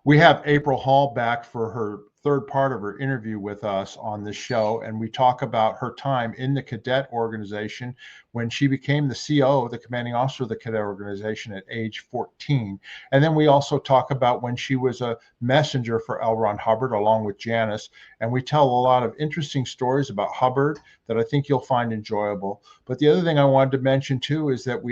We have April Hall back for her third part of her interview with us on the show, and we talk about her time in the cadet organization when she became the CO, the commanding officer of the cadet organization at age 14. And then we also talk about when she was a messenger for L. Ron Hubbard along with Janis, and we tell a lot of interesting stories about Hubbard that I think you'll find enjoyable. But the other thing I wanted to mention too is that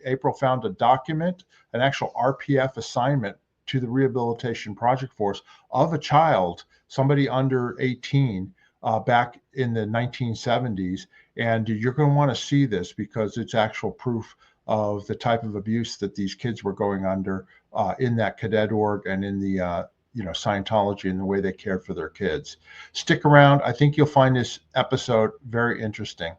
April found a document, an actual RPF assignment to the Rehabilitation Project Force of a child, somebody under 18, back in the 1970s. And you're going to want to see this because it's actual proof of the type of abuse that these kids were going under in that cadet org and in the Scientology and the way they cared for their kids. Stick around. I think you'll find this episode very interesting.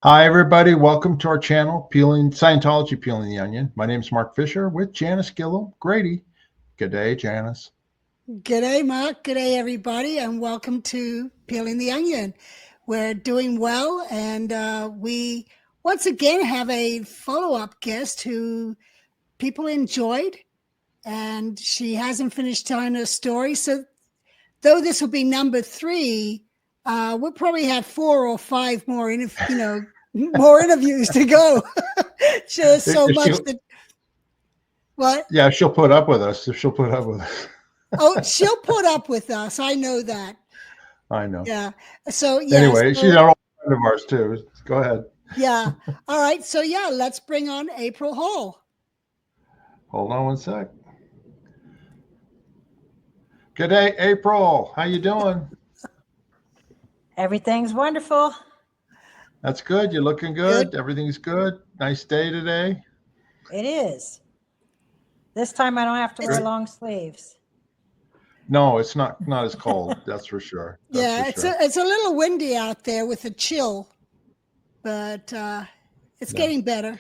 Hi, everybody. Welcome to our channel, Scientology Peeling the Onion. My name is Mark Fisher with Janis Gillham Grady. Good day, Janis. Good day, Mark. Good day, everybody, and welcome to Peeling the Onion. We're doing well, and we once again have a follow-up guest who people enjoyed, and she hasn't finished telling her story. So though this will be number 3, we'll probably have 4 or 5 more, more interviews to go. Just so much that. What? Yeah, she'll put up with us. She'll put up with us. Oh, she'll put up with us. I know that. I know. Yeah. So yeah. Anyway, she's an old friend of ours too. Go ahead. Yeah. All right. So yeah, let's bring on April Hall. Hold on one sec. Good day, April. How you doing? Everything's wonderful. That's good. You're looking good. Everything's good. Nice day today. It is. This time I don't have to wear long sleeves. No, it's not as cold. That's for sure. It's a little windy out there with a chill, but it's getting better.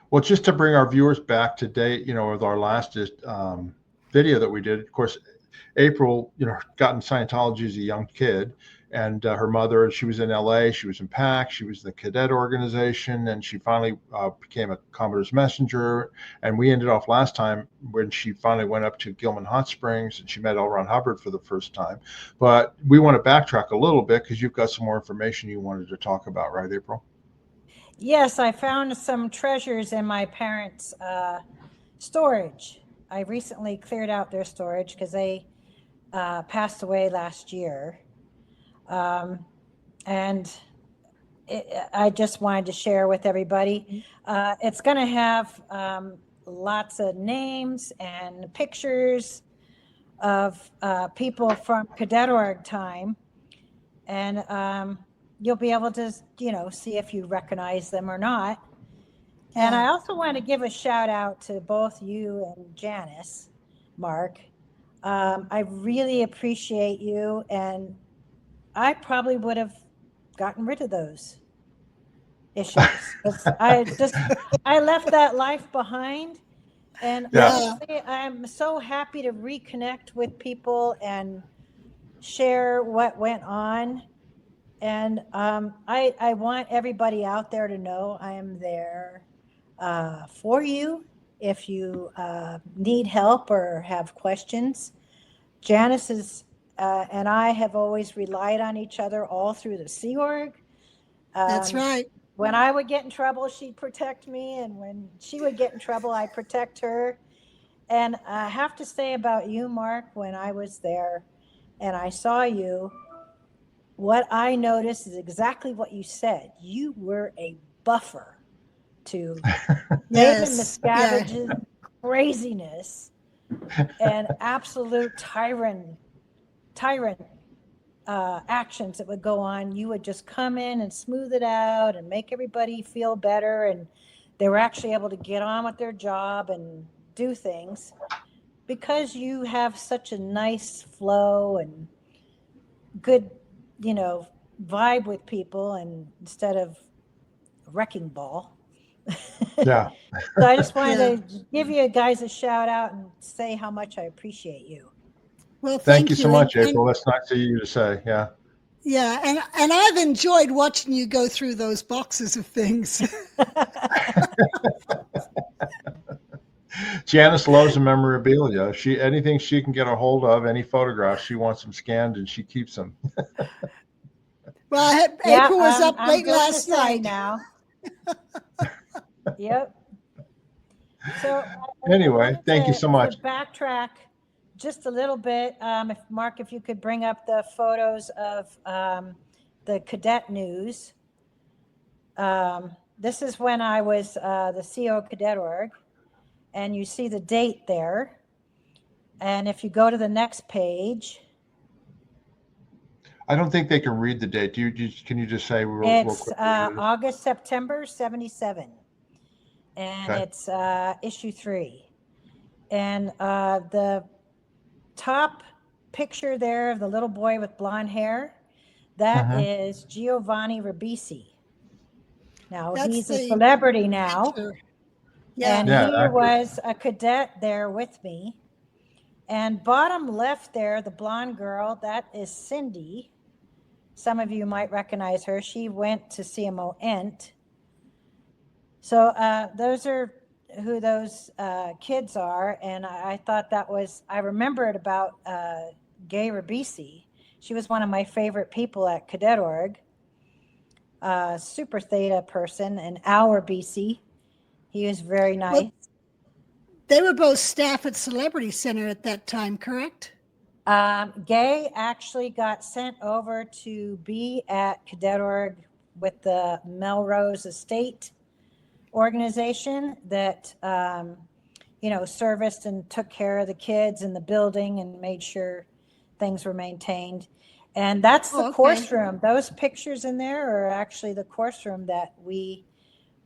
Well, just to bring our viewers back to date, with our last video that we did, of course, April, got in Scientology as a young kid, and her mother, she was in LA, she was in PAC, she was in the cadet organization, and she finally became a Commodore's messenger. And we ended off last time when she finally went up to Gilman Hot Springs and she met L. Ron Hubbard for the first time. But we want to backtrack a little bit because you've got some more information you wanted to talk about, right, April? Yes, I found some treasures in my parents' storage. I recently cleared out their storage because they passed away last year. And I just wanted to share with everybody. It's going to have lots of names and pictures of people from Cadet Org time. And you'll be able to, see if you recognize them or not. And I also want to give a shout out to both you and Janis, Mark. I really appreciate you, and I probably would have gotten rid of those issues. I left that life behind, and honestly, I'm so happy to reconnect with people and share what went on. And I want everybody out there to know I am there for you if you need help or have questions. Janis is and I have always relied on each other all through the Sea Org. That's right. When I would get in trouble, she'd protect me. And when she would get in trouble, I'd protect her. And I have to say about you, Mark, when I was there and I saw you, what I noticed is exactly what you said. You were a buffer to David Miscavige's craziness and absolute tyrant actions that would go on. You would just come in and smooth it out and make everybody feel better, and they were actually able to get on with their job and do things because you have such a nice flow and good vibe with people. And instead of wrecking ball. Yeah. So I just wanted to give you guys a shout out and say how much I appreciate you. Well, Thank you so much, And, April. That's nice of you to say. Yeah. yeah, and I've enjoyed watching you go through those boxes of things. Janis loves the memorabilia. Anything she can get a hold of, any photographs, she wants them scanned and she keeps them. Well, April was up I'm late doing last the same night. now. Yep. So Anyway, thank you so much. To backtrack just a little bit, if Mark, if you could bring up the photos of the cadet news. This is when I was the CO Cadet Org, and you see the date there. And if you go to the next page, I don't think they can read the date. Can you just say real it's quick? August, September 77. And Okay. it's issue 3. And the top picture there of the little boy with blonde hair, that is Giovanni Ribisi. Now, he's a celebrity now. Picture. Yeah. And he was a cadet there with me. And bottom left there, the blonde girl, that is Cindy. Some of you might recognize her. She went to CMO Ent. So those are who those kids are. And I thought that was, I remembered about Gay Ribisi. She was one of my favorite people at Cadet Org. Super Theta person. And Al Ribisi. He was very nice. Well, they were both staff at Celebrity Center at that time, correct? Gay actually got sent over to be at Cadet Org with the Melrose Estate organization that, serviced and took care of the kids in the building and made sure things were maintained. And that's the course room. Those pictures in there are actually the course room that we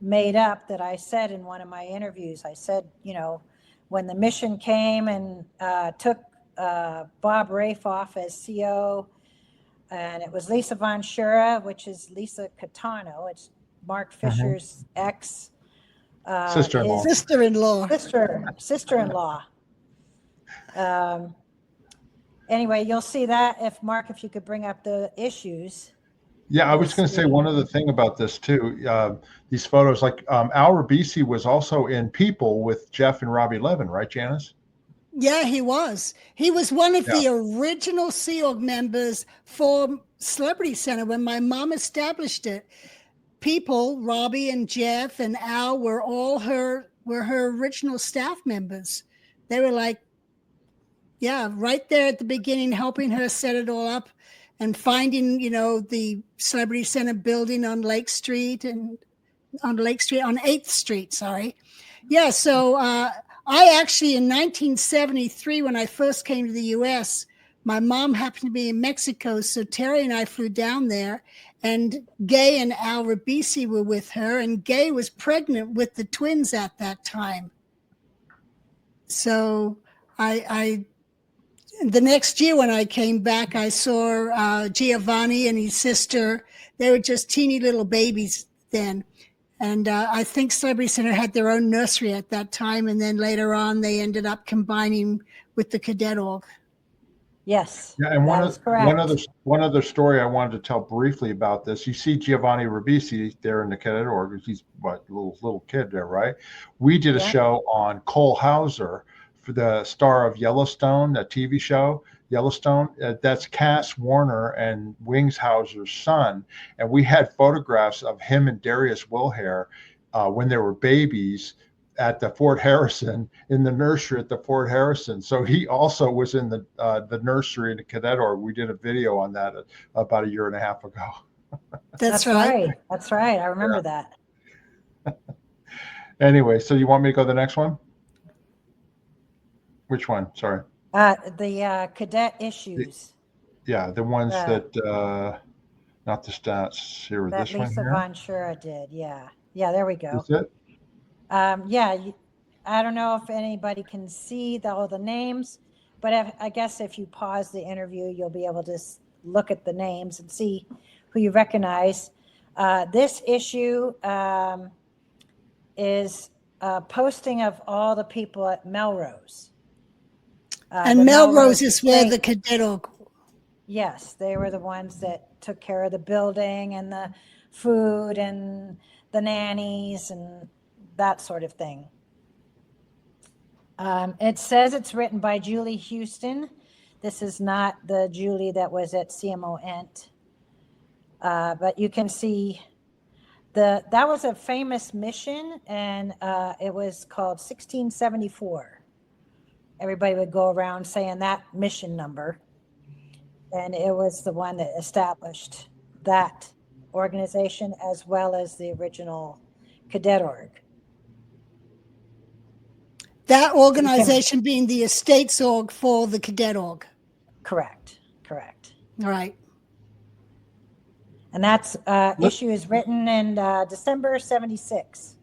made up, that I said in one of my interviews. I said, when the mission came and took Bob Rafe off as CO, and it was Lisa Von Shura, which is Lisa Catano. It's Mark Fisher's ex. Sister-in-law. Sister-in-law. Anyway, you'll see that if you could bring up the issues. Yeah, I was going to say one other thing about this too. These photos, like Al Ribisi was also in People with Jeff and Robbie Levin, right, Janis? Yeah, he was. He was one of the original Sea Org members for Celebrity Center when my mom established it. People, Robbie and Jeff and Al were her original staff members. They were like, right there at the beginning, helping her set it all up and finding, the Celebrity Center building on 8th Street, sorry. Yeah, so I actually, in 1973, when I first came to the U.S., my mom happened to be in Mexico, so Terry and I flew down there, and Gay and Al Ribisi were with her, and Gay was pregnant with the twins at that time. So the next year when I came back, I saw Giovanni and his sister. They were just teeny little babies then. And I think Celebrity Center had their own nursery at that time. And then later on, they ended up combining with the Cadet Org. Yes. Yeah, and one other story I wanted to tell briefly about this. You see Giovanni Ribisi there in the Cadet Org. He's little kid there, right? We did a show on Cole Hauser, for the star of Yellowstone, that TV show, Yellowstone. That's Cass Warner and Wings Hauser's son. And we had photographs of him and Darius Wilhare when they were babies at the Fort Harrison, in the nursery at the Fort Harrison. So he also was in the nursery in the Cadet Org. We did a video on that about 1.5 years ago. That's right. That's right. I remember that. Anyway, so you want me to go to the next one? Which one? Sorry. The cadet issues. The ones that, not the stats here. That this one Lisa here. Von Shura did. Yeah. There we go. Is it? I don't know if anybody can see all the names, but I guess if you pause the interview, you'll be able to look at the names and see who you recognize. This issue is a posting of all the people at Melrose. And the Melrose is where thing- the Cadet Org. Yes, they were the ones that took care of the building and the food and the nannies and that sort of thing. It says it's written by Julie Houston. This is not the Julie that was at CMO Ent. But you can see that was a famous mission, and it was called 1674. Everybody would go around saying that mission number. And it was the one that established that organization as well as the original Cadet Org. That organization being the Estates Org for the Cadet Org. Correct. Right. And that's issue is written in December 76.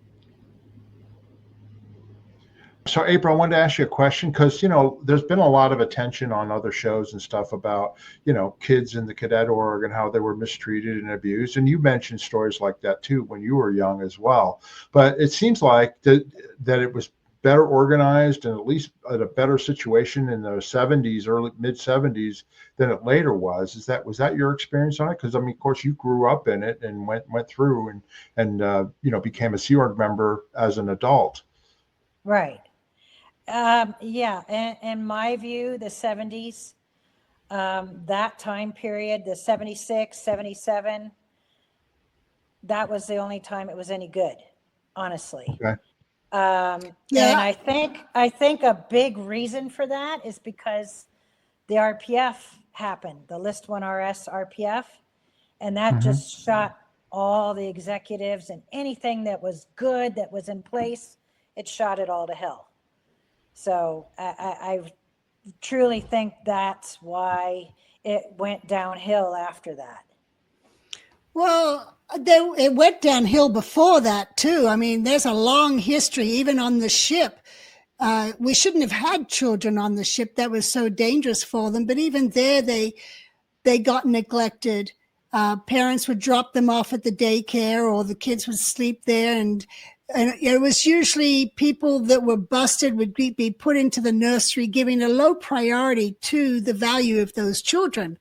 So, April, I wanted to ask you a question because, there's been a lot of attention on other shows and stuff about, kids in the Cadet Org and how they were mistreated and abused. And you mentioned stories like that, too, when you were young as well. But it seems like that it was better organized and at least at a better situation in the 70s, early mid 70s than it later was. Was that your experience on it? Because, of course, you grew up in it and went through and became a Sea Org member as an adult. Right. Yeah. In my view, the 70s, that time period, the 76, 77, that was the only time it was any good, honestly. Okay. And I think a big reason for that is because the RPF happened, the List 1 RS RPF, and that just shot all the executives and anything that was good that was in place, it shot it all to hell. So I truly think that's why it went downhill after that. Well, it went downhill before that, too. There's a long history, even on the ship. We shouldn't have had children on the ship. That was so dangerous for them. But even there, they got neglected. Parents would drop them off at the daycare, or the kids would sleep there. And it was usually people that were busted would be put into the nursery, giving a low priority to the value of those children.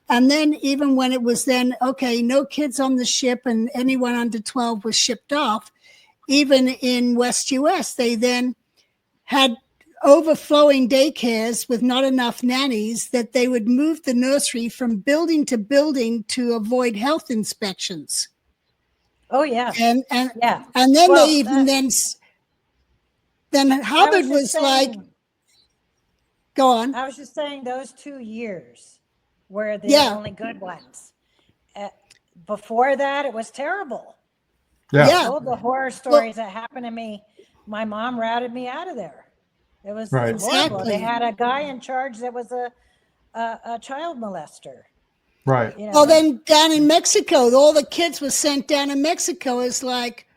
And then even when it was then, okay, no kids on the ship and anyone under 12 was shipped off, even in West US, they then had overflowing daycares with not enough nannies that they would move the nursery from building to building to avoid health inspections. Oh, yeah. And yeah. And then then Hubbard was like, go on. I was just saying those 2 years were the only good ones. Before that, it was terrible. Yeah. I told the horror stories that happened to me. My mom routed me out of there. It was horrible. Exactly. They had a guy in charge that was a child molester. Right. Well, then down in Mexico, all the kids were sent down to Mexico. It's like,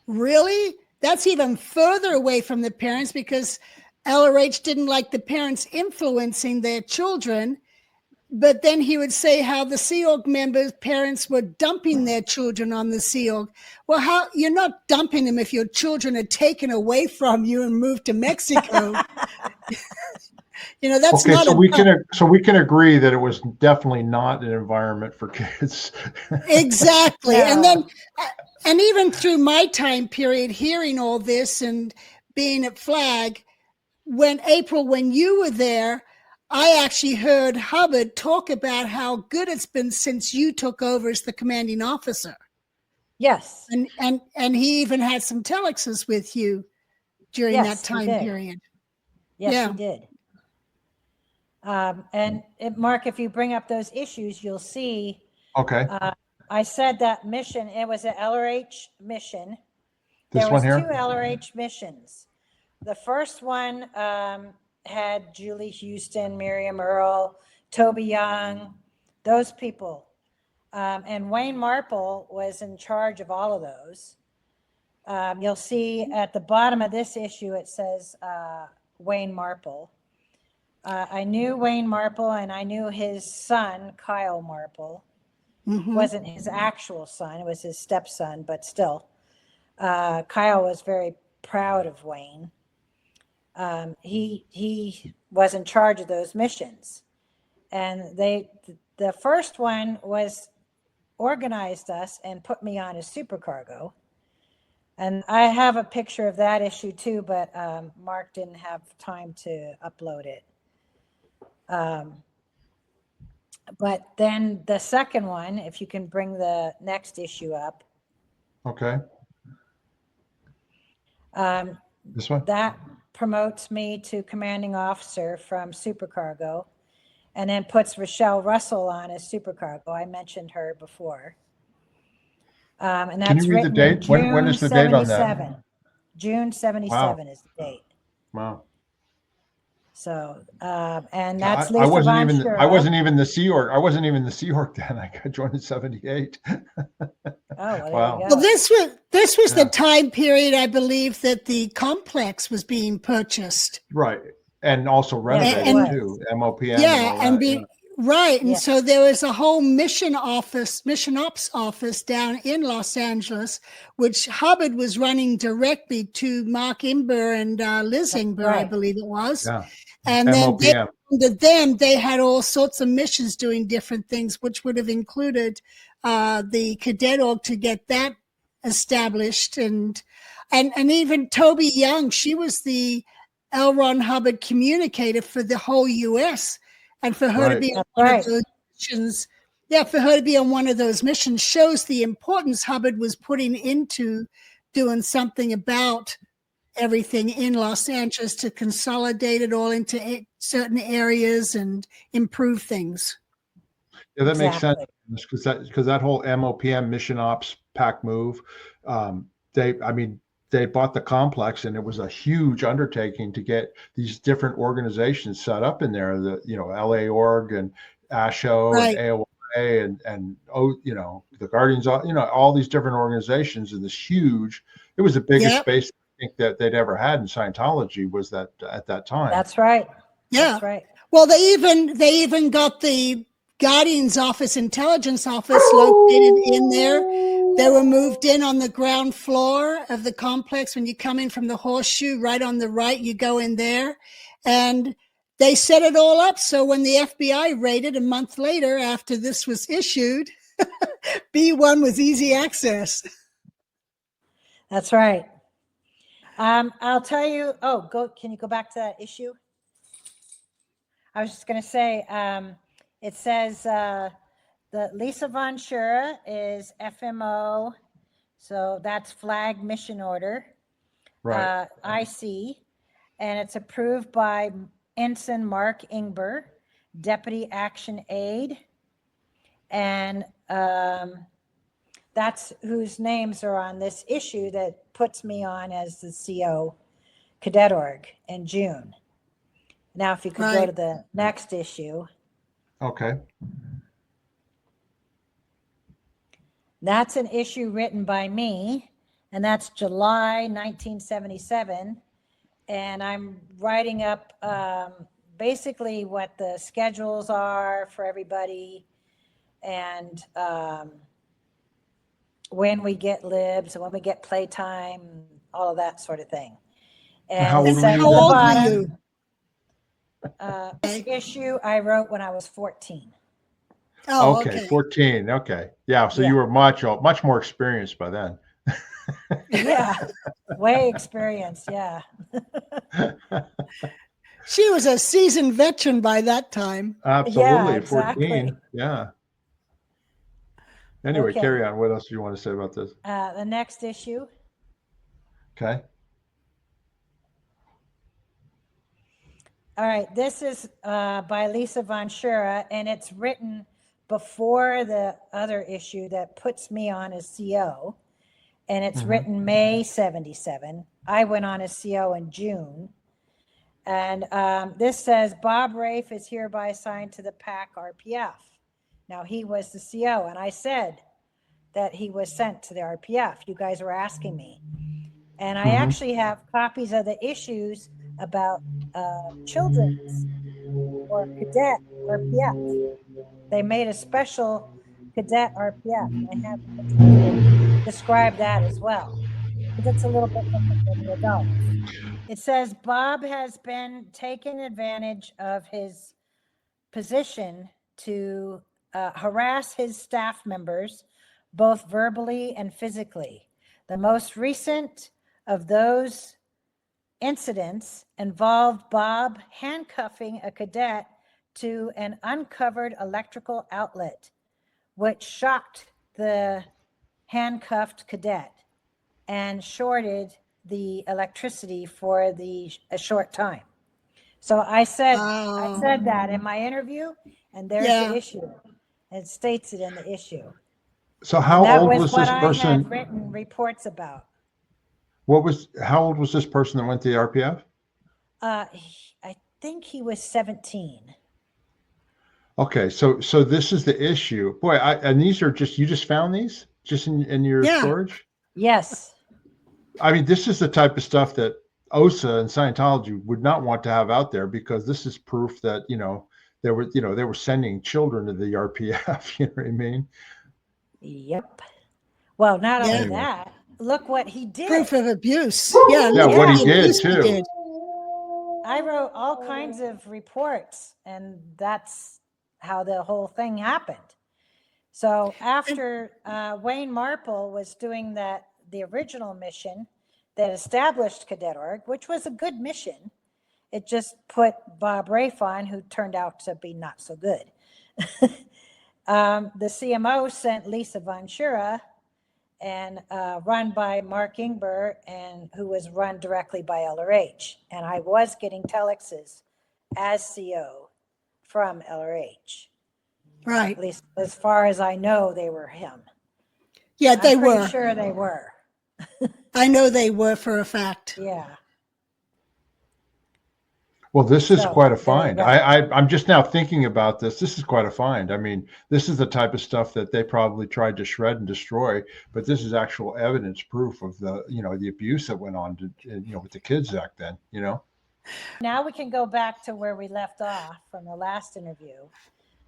really? That's even further away from the parents, because LRH didn't like the parents influencing their children. But then he would say how the Sea Org members' parents were dumping their children on the Sea Org. Well, you're not dumping them if your children are taken away from you and moved to Mexico. That's okay, not. So we can agree that it was definitely not an environment for kids. Exactly. And even through my time period, hearing all this and being at Flag, when you were there, I actually heard Hubbard talk about how good it's been since you took over as the commanding officer. Yes. And he even had some telexes with you during that time period. Yes, he did. And Mark, if you bring up those issues, you'll see. Okay. I said that mission, it was an LRH mission. This one here? There was 2 LRH missions. The first one had Julie Houston, Miriam Earle, Toby Young, those people. And Wayne Marple was in charge of all of those. You'll see at the bottom of this issue, it says Wayne Marple. I knew Wayne Marple, and I knew his son, Kyle Marple. Wasn't his actual son, it was his stepson, but still. Kyle was very proud of Wayne. He was in charge of those missions. And the first one was organized us and put me on a supercargo. And I have a picture of that issue too, but Mark didn't have time to upload it. But then the second one, if you can bring the next issue up. Okay. This one? That promotes me to commanding officer from supercargo, and then puts Rochelle Russell on as supercargo. I mentioned her before. And that's Can you read the date? When is the date on that? June 77 is the date. Wow. So, and that's I Lisa Von Schura. I wasn't even the Sea Org. I wasn't even the Sea Org then. I got joined in 78. Oh, well, Wow. there you go. Well, this was the time period, I believe, that the complex was being purchased. Right. And also renovated too. MOPM. Yeah, and right. And Yeah. so there was a whole mission ops office down in Los Angeles, which Hubbard was running directly to Mark Imber and Liz Ingber, I believe it was. Yeah. And then MOPM. under them, they had all sorts of missions doing different things, which would have included the Cadet Org to get that established. And even Toby Young, she was the L. Ron Hubbard communicator for the whole U.S. And for her to be on one of those missions, for her to be on one of those missions shows the importance Hubbard was putting into doing something about everything in Los Angeles to consolidate it all into certain areas and improve things. Yeah, that makes sense because that whole MOPM mission ops pack move, they bought the complex, and it was a huge undertaking to get these different organizations set up in there. The LA Org and ASHO and AOA and the Guardians, all these different organizations in this huge. It was the biggest space I think that they'd ever had in Scientology was that at that time. That's right. Yeah. That's right. Well, they even got the Guardian's office, intelligence office located in there. They were moved in on the ground floor of the complex. When you come in from the horseshoe, right on the right, you go in there. And they set it all up. So when the FBI raided a month later, after this was issued, B1 was easy access. That's right. I'll tell you, can you go back to that issue? I was just going to say, it says that Lisa Von Schura is FMO, so that's Flag Mission Order, right. IC, and it's approved by Ensign Mark Ingber, Deputy Action Aide, and that's whose names are on this issue that puts me on as the CO Cadet Org in June. Now, if you could go to the next issue. Okay. That's an issue written by me, and that's July 1977. And I'm writing up basically what the schedules are for everybody and when we get libs and when we get playtime, all of that sort of thing. And how old were you? This issue I wrote when I was 14. Oh, okay. 14. Okay. Yeah. So you were much more experienced by then. Yeah. Way experienced. Yeah. She was a seasoned veteran by that time. Absolutely. Yeah, exactly. 14. Yeah. Anyway, carry on. What else do you want to say about this? The next issue. Okay. All right. This is by Lisa Von Schura, and it's written before the other issue that puts me on as CO. And it's written May 77. I went on as CO in June. And this says, Bob Rafe is hereby assigned to the PAC RPF. Now, he was the CO, and I said that he was sent to the RPF. You guys were asking me. And I actually have copies of the issues about children's or cadet RPF. They made a special Cadet RPF. I have the material describe that as well, because it's a little bit different than the adults. It says Bob has been taking advantage of his position to harass his staff members, both verbally and physically. The most recent of those incidents involved Bob handcuffing a cadet to an uncovered electrical outlet, which shocked the handcuffed cadet and shorted the electricity for a short time. So I said that in my interview, and there's the issue. It states it in the issue. So how old was this I person? had written reports about. How old was this person that went to the RPF? I think he was 17. Okay, so this is the issue. Boy, and these are you just found these just in your storage? Yes. I mean, this is the type of stuff that OSA and Scientology would not want to have out there, because this is proof that, they were sending children to the RPF, you know what I mean? Yep. Well, not only that, look what he did. Proof of abuse. Yeah, what he did too. I wrote all kinds of reports, and that's how the whole thing happened. So after Wayne Marple was doing the original mission that established Cadet Org, which was a good mission, it just put Bob Rafe on, who turned out to be not so good. The CMO sent Lisa Von Schura, and run by Mark Ingber, and who was run directly by LRH. And I was getting telexes as CO from LRH. Right. At least as far as I know, they were him. Yeah, they were. I'm sure they were. I know they were for a fact. Yeah. Well, this is quite a find. I'm just now thinking about this. This is quite a find. I mean, this is the type of stuff that they probably tried to shred and destroy, but this is actual evidence, proof of the abuse that went on with the kids back then, Now we can go back to where we left off from the last interview.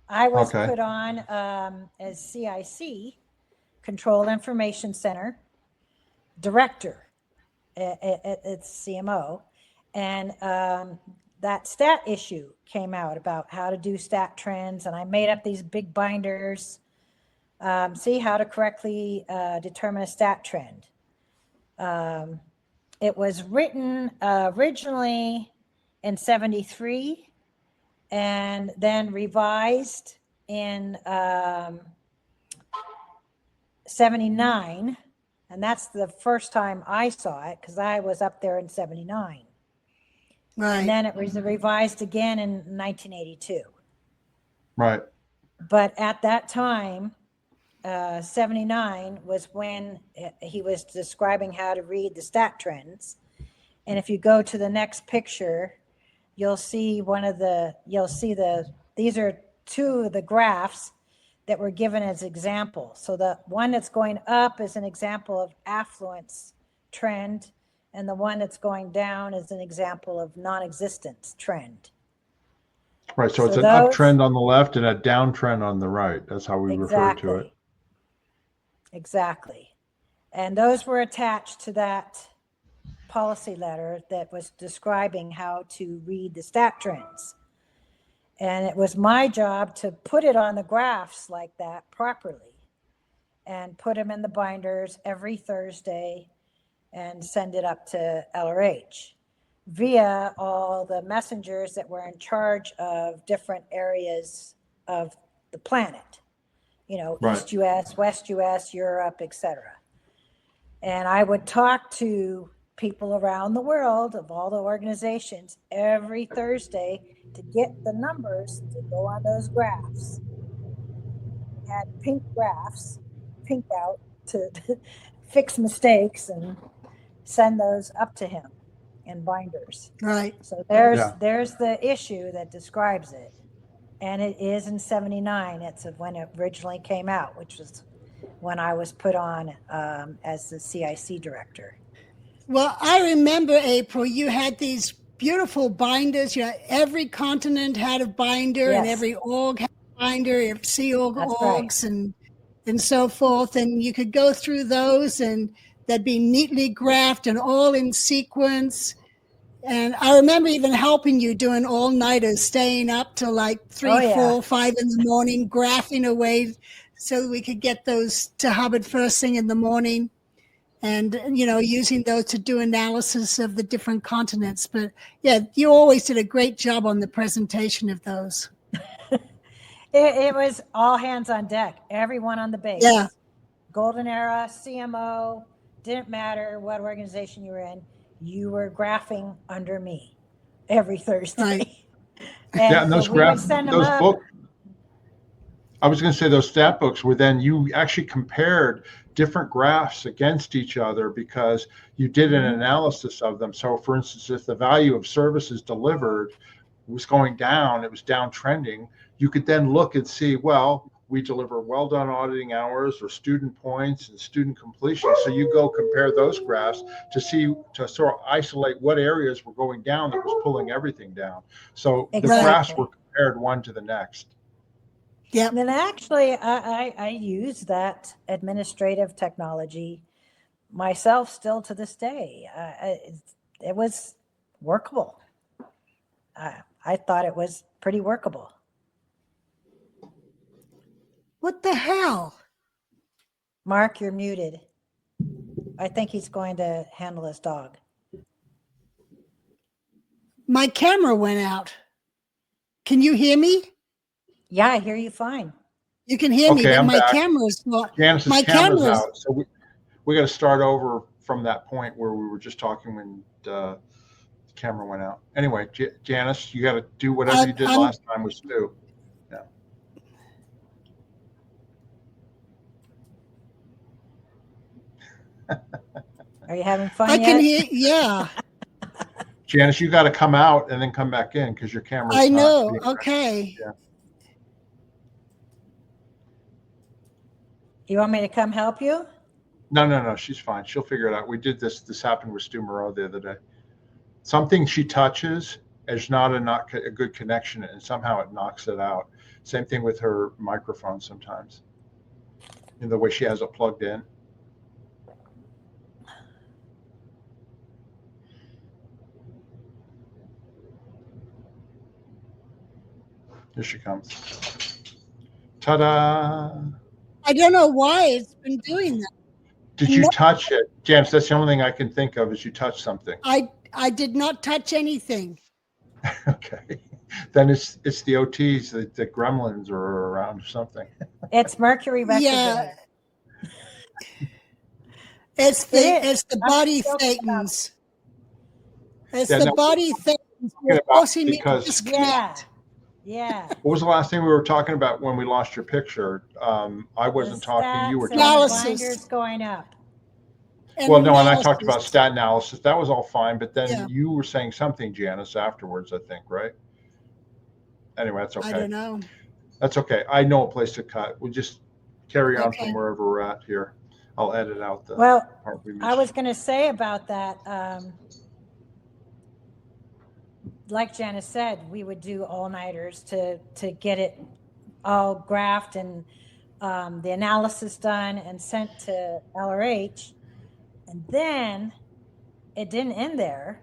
I was put on as CIC, Control Information Center Director at CMO, and that stat issue came out about how to do stat trends, and I made up these big binders, see how to correctly determine a stat trend. It was written originally in 73 and then revised in 79, and that's the first time I saw it, because I was up there in 79. Right. And then it was revised again in 1982. Right. But at that time, 79 was when he was describing how to read the stat trends. And if you go to the next picture, you'll see these are two of the graphs that were given as examples. So the one that's going up is an example of affluence trend, and the one that's going down is an example of non-existence trend. Right. So it's an uptrend on the left and a downtrend on the right. That's how we refer to it. Exactly. And those were attached to that policy letter that was describing how to read the stat trends. And it was my job to put it on the graphs like that properly and put them in the binders every Thursday and send it up to LRH via all the messengers that were in charge of different areas of the planet, right. East US, West US, Europe, etc. And I would talk to people around the world of all the organizations every Thursday to get the numbers to go on those graphs. We had pink graphs, pink out to fix mistakes and send those up to him in binders. Right. So there's the issue that describes it. And it is in 79. It's when it originally came out, which was when I was put on as the CIC director. Well, I remember, April, you had these beautiful binders. Every continent had a binder, and every org had a binder, Sea Org orgs, and and so forth. And you could go through those and they'd be neatly graphed and all in sequence. And I remember even helping you doing all-nighters, staying up till like 3, 4, 5 in the morning, graphing away so that we could get those to Hubbard first thing in the morning. And, using those to do analysis of the different continents. But yeah, you always did a great job on the presentation of those. It was all hands on deck, everyone on the base. Yeah. Golden Era, CMO, didn't matter what organization you were in, you were graphing under me every Thursday. Right. And those books, I was going to say those stat books were then you actually compared different graphs against each other because you did an analysis of them. So for instance, if the value of services delivered was going down, it was downtrending, you could then look and see, well, we deliver well done auditing hours or student points and student completion. So you go compare those graphs to sort of isolate what areas were going down that was pulling everything down. So the graphs were compared one to the next. Yeah. And then actually, I use that administrative technology myself still to this day. It was workable. I thought it was pretty workable. What the hell? Mark, you're muted. I think he's going to handle his dog. My camera went out. Can you hear me? Yeah, I hear you fine. You can hear me, but my back. camera's not. Janice's camera's out. So we got to start over from that point where we were just talking when the camera went out. Anyway, Janice, you got to do whatever you did last time with Stu. Yeah. Are you having fun I can hear, yeah. Janice, you got to come out and then come back in because your camera's I know. not Okay. Yeah. You want me to come help you? No. She's fine. She'll figure it out. We did this. This happened with Stu Moreau the other day. Something she touches is not a good connection, and somehow it knocks it out. Same thing with her microphone sometimes. In the way she has it plugged in. Here she comes. Ta-da! I don't know why it's been doing that. Did you touch it? James, that's the only thing I can think of is you touched something. I did not touch anything. Okay. Then it's the OTs, the gremlins are around or something. It's Mercury retrograde. Yeah. It's the body thetans. It's the body thetans forcing me to disconnect. Yeah. What was the last thing we were talking about when we lost your picture? I wasn't talking. You were talking. Analysis going up. Well, no, and I talked about stat analysis. That was all fine, but then you were saying something, Janice, afterwards, I think, right? Anyway, that's okay. I don't know. That's okay. I know a place to cut. We'll just carry on from wherever we're at here. I'll edit out the part we missed. I was going to say about that. Like Janice said, we would do all-nighters to get it all graphed and the analysis done and sent to LRH. And then it didn't end there.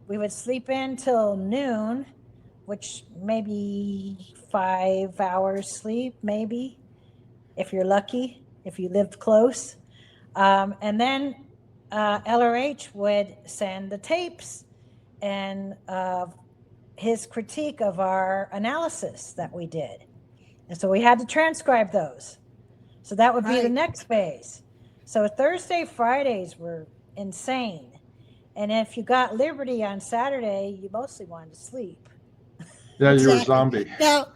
We would sleep in till noon, which maybe 5 hours sleep, maybe, if you're lucky, if you lived close. And then LRH would send the tapes and his critique of our analysis that we did. And so we had to transcribe those. So that would be the next phase. So Thursday, Fridays were insane. And if you got Liberty on Saturday, you mostly wanted to sleep. Yeah, you're a zombie. Now,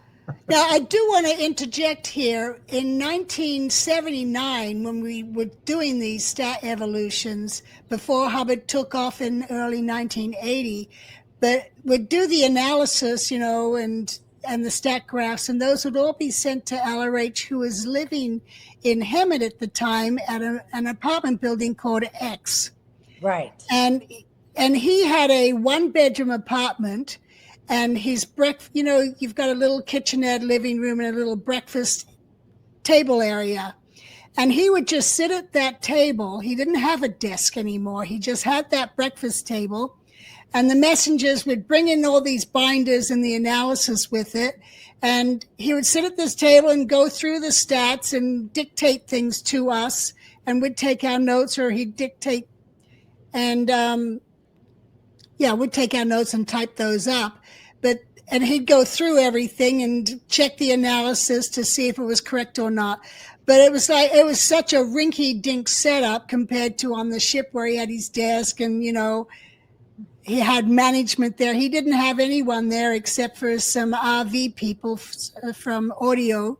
I do want to interject here. In 1979, when we were doing these stat evolutions, before Hubbard took off in early 1980, but we'd do the analysis, and the stat graphs, and those would all be sent to LRH, who was living in Hemet at the time at an apartment building called X. Right. And he had a 1-bedroom apartment, and his you've got a little kitchenette, living room, and a little breakfast table area. And he would just sit at that table. He didn't have a desk anymore. He just had that breakfast table. And the messengers would bring in all these binders and the analysis with it. And he would sit at this table and go through the stats and dictate things to us. And we'd take our notes, or he'd dictate. And we'd take our notes and type those up. And he'd go through everything and check the analysis to see if it was correct or not. But it was such a rinky-dink setup compared to on the ship where he had his desk and, he had management there. He didn't have anyone there except for some RV people from audio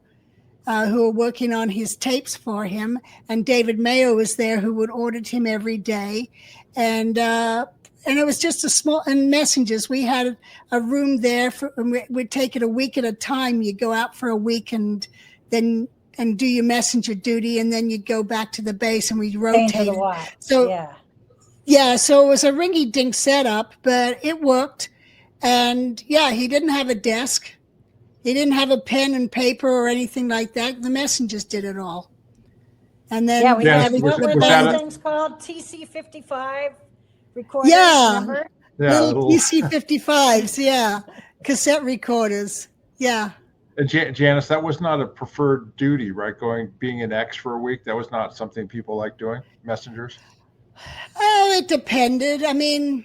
who were working on his tapes for him. And David Mayo was there, who would audit him every day. And it was just and messengers. We had a room there we'd take it a week at a time. You go out for a week and do your messenger duty, and then you'd go back to the base and we'd rotate. So it was a rinky-dink setup, but it worked. And he didn't have a desk. He didn't have a pen and paper or anything like that. The messengers did it all. And then we had what were those things called? TC-55 recorders. Remember? Little TC-55s. Cassette recorders. Yeah. And Janis, that was not a preferred duty, right? Being an X for a week, that was not something people like doing, messengers? Oh, it depended. I mean,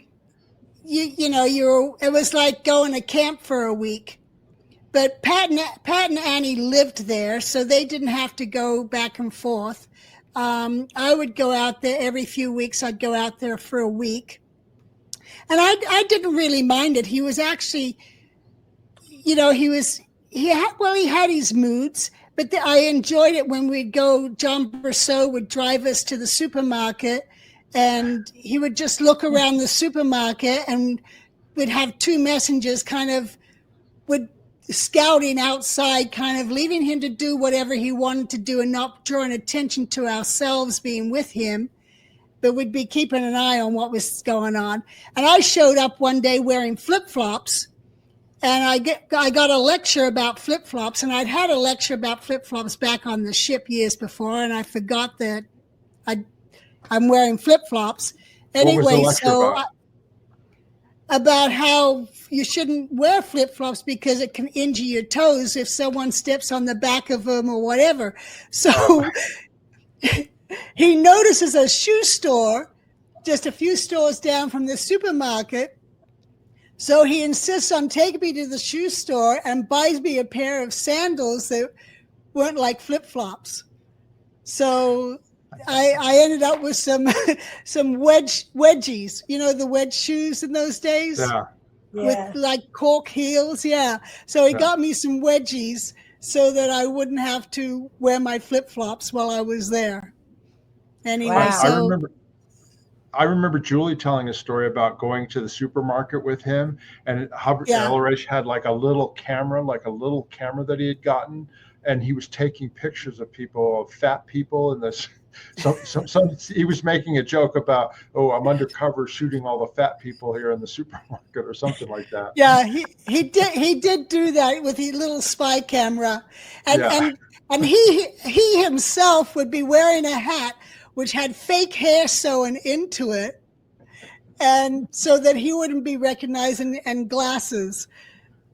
it was like going to camp for a week. But Pat and Annie lived there, so they didn't have to go back and forth. I would go out there every few weeks. I'd go out there for a week. And I didn't really mind it. He was actually, he had his moods, but I enjoyed it when we'd go. John Brousseau would drive us to the supermarket, and he would just look around the supermarket, and we'd have two messengers scouting outside, kind of leaving him to do whatever he wanted to do and not drawing attention to ourselves being with him. But we'd be keeping an eye on what was going on. And I showed up one day wearing flip-flops, and I got a lecture about flip-flops, and I'd had a lecture about flip-flops back on the ship years before, and I forgot that I'm wearing flip-flops. Anyway, what was the lecture about how you shouldn't wear flip-flops because it can injure your toes if someone steps on the back of them or whatever. So he notices a shoe store just a few stores down from the supermarket. So he insists on taking me to the shoe store and buys me a pair of sandals that weren't like flip-flops. So I ended up with some wedgies, the wedge shoes in those days with like cork heels. So he got me some wedgies so that I wouldn't have to wear my flip-flops while I was there. Anyway, wow. I remember Julie telling a story about going to the supermarket with him, and Hubbard Elrich had like a little camera that he had gotten, and he was taking pictures of fat people in this. So he was making a joke about, I'm undercover shooting all the fat people here in the supermarket or something like that. Yeah, he did do that with his little spy camera, and he himself would be wearing a hat which had fake hair sewn into it, and so that he wouldn't be recognized, and glasses.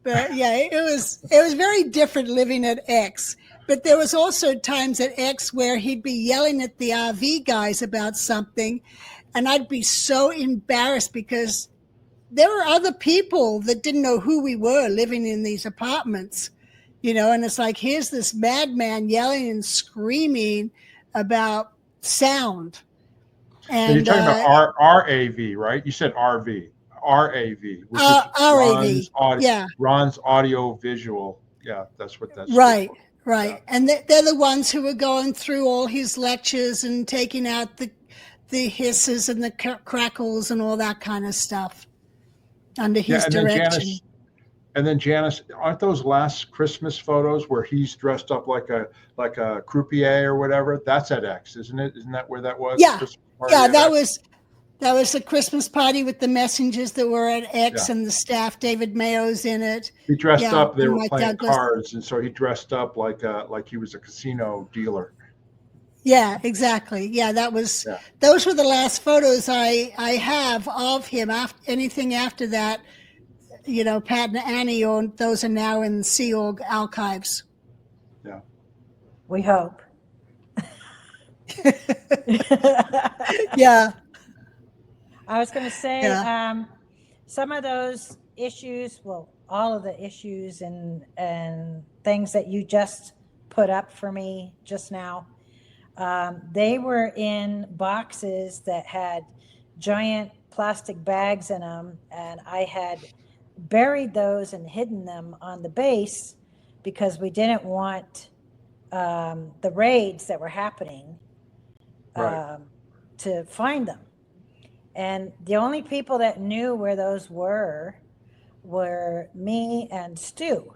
But it was very different living at X. But there was also times at X where he'd be yelling at the RV guys about something, and I'd be so embarrassed because there were other people that didn't know who we were living in these apartments, and it's like, here's this madman yelling and screaming about sound. And you're talking about RAV, right? You said RV. RAV, which is RAV. Ron's audio visual. Yeah, that's what that's right. Right. Yeah. And they're the ones who were going through all his lectures and taking out the hisses and the crackles and all that kind of stuff under his direction. And then Janis, aren't those last Christmas photos where he's dressed up like a croupier or whatever? That's at X, isn't it? Isn't that where that was? Yeah. That was the Christmas party with the messengers that were at X and the staff. David Mayo's in it. He dressed up. They were playing cards, and so he dressed up like he was a casino dealer. Yeah, exactly. Yeah, those were the last photos I have of him. Anything after that, Pat and Annie, those are now in Sea Org archives. Yeah. We hope. Yeah. I was going to say, some of those issues, well, all of the issues and things that you just put up for me just now, they were in boxes that had giant plastic bags in them, and I had buried those and hidden them on the base because we didn't want the raids that were happening to find them. And the only people that knew where those were me and Stu.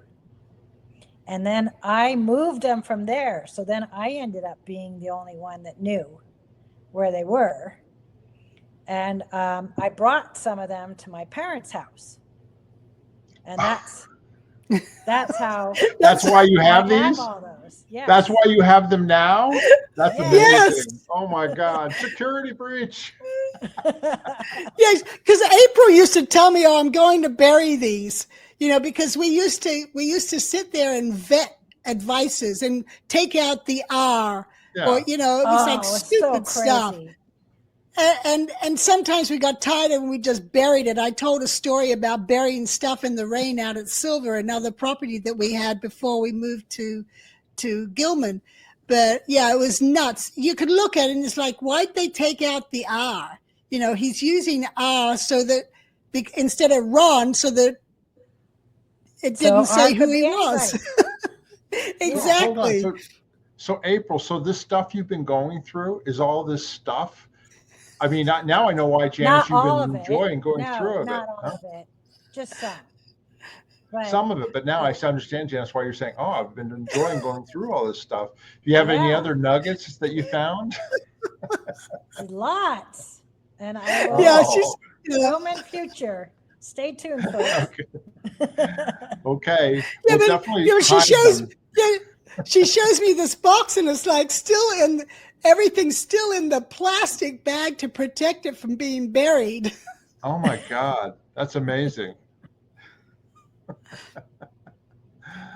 And then I moved them from there. So then I ended up being the only one that knew where they were. And I brought some of them to my parents' house. And that's how. That's why you have I these? have all those. Yes. That's why you have them now? That's amazing. Yes. Oh my God. Security breach. Yes, because April used to tell me, "Oh, I'm going to bury these," because we used to sit there and vet advices and take out the R, or it was like stupid stuff. And sometimes we got tired and we just buried it. I told a story about burying stuff in the rain out at Silver, another property that we had before we moved to Gilman. But yeah, it was nuts. You could look at it and it's like, why'd they take out the R? He's using R so that instead of Ron, so that it didn't say who he was. Exactly. Hold on. So April, so this stuff you've been going through is all this stuff? I mean, now I know why, Janis, you've been enjoying going through it. Not all of it, just some. But, some of it, but now I understand, Janis, why you're saying, "Oh, I've been enjoying going through all this stuff." Do you have any other nuggets that you found? Lots, and I will film in future. Stay tuned, folks. Okay. Yeah, we'll but she shows me this box, and it's like everything's still in the plastic bag to protect it from being buried. Oh my God, that's amazing.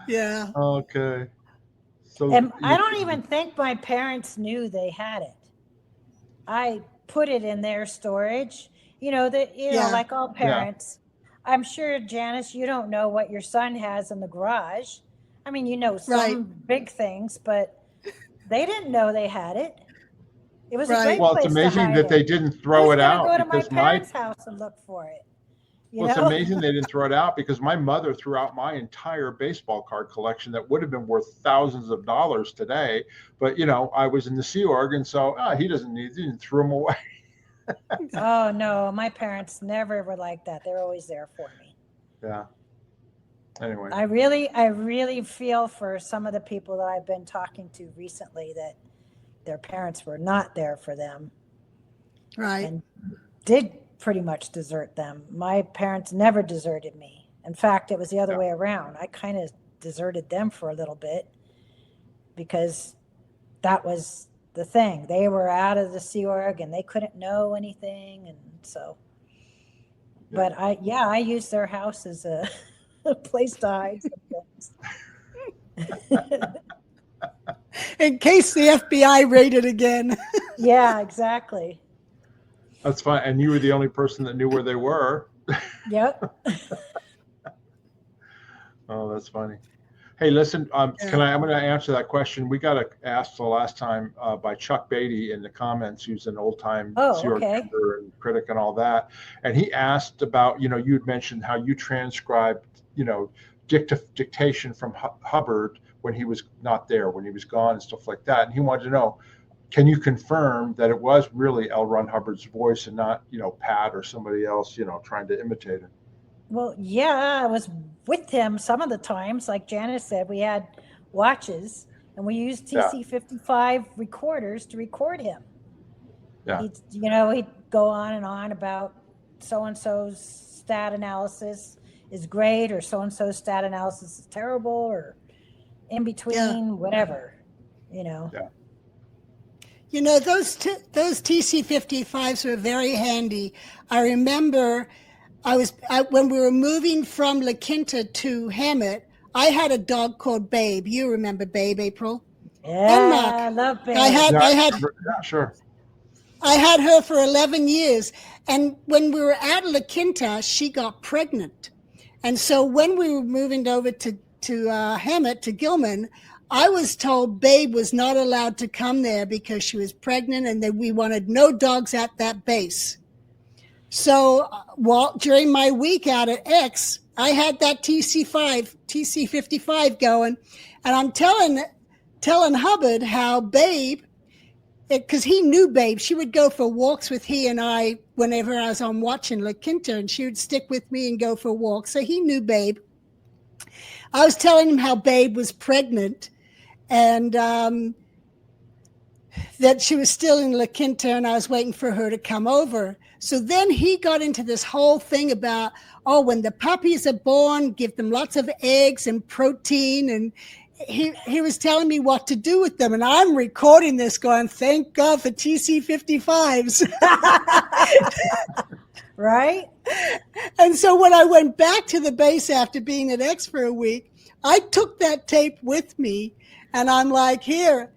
Yeah. Okay. So and I don't even think my parents knew they had it. I put it in their storage, like all parents. Yeah. I'm sure, Janis, you don't know what your son has in the garage. I mean, some big things, but they didn't know they had it. It was a great place. It's amazing that they didn't throw it out. Go to my parents' house and look for it. It's amazing they didn't throw it out, because my mother threw out my entire baseball card collection that would have been worth thousands of dollars today. But, I was in the Sea Org, and so he didn't throw them away. Oh, no, my parents never were like that. They're always there for me. Yeah. Anyway. I really feel for some of the people that I've been talking to recently that their parents were not there for them. Right. And did pretty much desert them. My parents never deserted me. In fact, it was the other way around. I kind of deserted them for a little bit because that was the thing. They were out of the Sea Org and they couldn't know anything. And so, but I used their house as a place to hide some things. In case the FBI raided again. Yeah, exactly. That's fine. And you were the only person that knew where they were. Yep. Oh, that's funny. Hey, listen, I'm going to answer that question. We got asked the last time by Chuck Beatty in the comments, who's an old-time Sea Org member and critic and all that. And he asked about, you had mentioned how you transcribed, dictation from Hubbard when he was not there, when he was gone and stuff like that. And he wanted to know, can you confirm that it was really L. Ron Hubbard's voice and not, Pat or somebody else, trying to imitate him? Well, yeah, I was with him some of the times. Like Janis said, we had watches and we used TC-55 recorders to record him. Yeah. He'd go on and on about so-and-so's stat analysis is great, or so-and-so's stat analysis is terrible, or in between, whatever, Yeah. You know, those TC-55s were very handy. I remember when we were moving from La Quinta to Hammett, I had a dog called Babe. You remember Babe, April? And Mark. Yeah, I love Babe. Yeah, sure. I had her for 11 years. And when we were at La Quinta, she got pregnant. And so when we were moving over to Hammett, to Gilman, I was told Babe was not allowed to come there because she was pregnant and that we wanted no dogs at that base. So during my week out at X, I had that TC-55 going, and I'm telling Hubbard how Babe, because he knew Babe, she would go for walks with he and I whenever I was on watch in La Quinta, and she would stick with me and go for walks. So he knew Babe. I was telling him how Babe was pregnant and that she was still in La Quinta and I was waiting for her to come over. So then he got into this whole thing about, when the puppies are born, give them lots of eggs and protein. And he was telling me what to do with them. And I'm recording this going, thank God for TC-55s. Right? And so when I went back to the base after being at X for a week, I took that tape with me and I'm like, here,